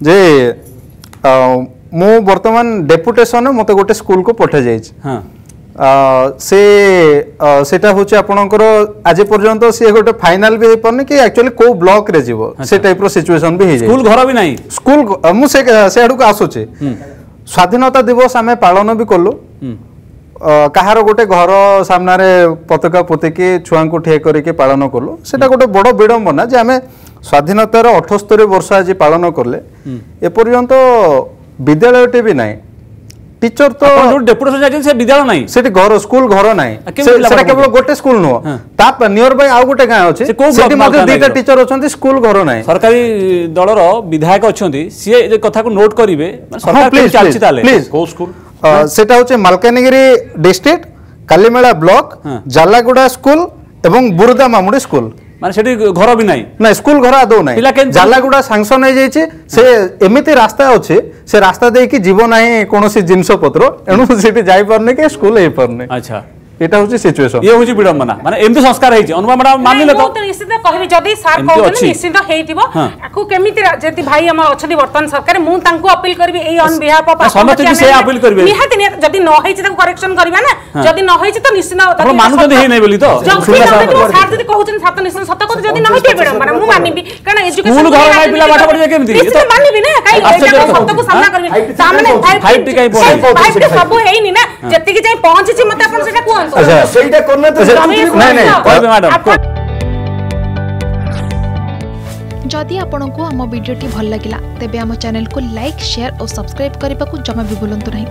जे मु वर्तमान डेपुटेशन मते गोटे स्कूल को पठे जाई हां सेटा होचे आपनकर आज पर्यंत से गोटे फाइनल भी हेपरने कि एक्चुअली को ब्लॉक रे जीवो से टाइप रो सिचुएशन भी हे जाई स्कूल घर भी नहीं स्कूल मु से आडू को आसुचे स्वाधीनता दिवस आमे पालन भी कलु कहार गोटे घर सामना रे पताका पोतिकी छुआ को ठे करके पालन कलु सेटा गोटे बड़ विडंबना जे आमे स्वाधीनतार 78 वर्ष आज पालन करले ए पर्यंत विद्यालयटे भी नाही टीचर तो डेपुटेशन जाय से विद्यालय नाही सेठी घर स्कूल घर नाही सेटा केवल गोटे स्कूल नो ताप नियर बाय आउ गोटे गां अछि सेठी मध्ये दुईटा टीचर अछंती स्कूल घर नाही सरकारी दलर विधायक अछंती से जे कथा को नोट करिवे सरकार के चालछि ताले को स्कूल सेटा होचे Malkangiri district Kalimela block Jalaguda school एवं बुरदा मामुडी स्कूल माने सेठी घर भी नाही ना स्कूल घर आदौ नाही जालागुड़ा सैंक्शन हो जाइए से एमिति रास्ता अच्छे से रास्ता दे कि जीव नाही कोनोसी जिंस पत्र एणु सेठी जाई परने के स्कूल हे परने अच्छा एटा होची सिचुएशन ये होची विडंबना माने एमती संस्कार हेची अनुमा मैडम मानिले तो निश्चित कहबी जदी सार कहबे निश्चित हेतिबो आकु केमिति जति भाई हम अछथि वर्तमान सरकार मु तांको अपील करबी ए ऑन बिहाफ ऑफ समझ से अपील करबे निहाती जदी न हेची ताको करेक्शन करबा ना जदी न हेची तो निश्चित आपण मानु जदी हे नै बोली तो सार जदी कहउछन सात निश्चित सत को जदी न हेती विडंबना मु मानिबी कारण एजुकेशन स्कूल घर नै पिला बाटा पड़ी केमिति निश्चित मानिबी ना काई एटा सत को सामना करबी सामने 5 टी काई पड़ी 5 टी सब हेइनी ना जति कि जाई पहुंची मते आपण सेटा कोन अच्छा सेटा करना तो नहीं कहबे मैडम जदि आपंक आम भिडी भल लगा तेब आम चैनल को लाइक शेयर और सब्सक्राइब करने को जमा भी भूलु नहीं।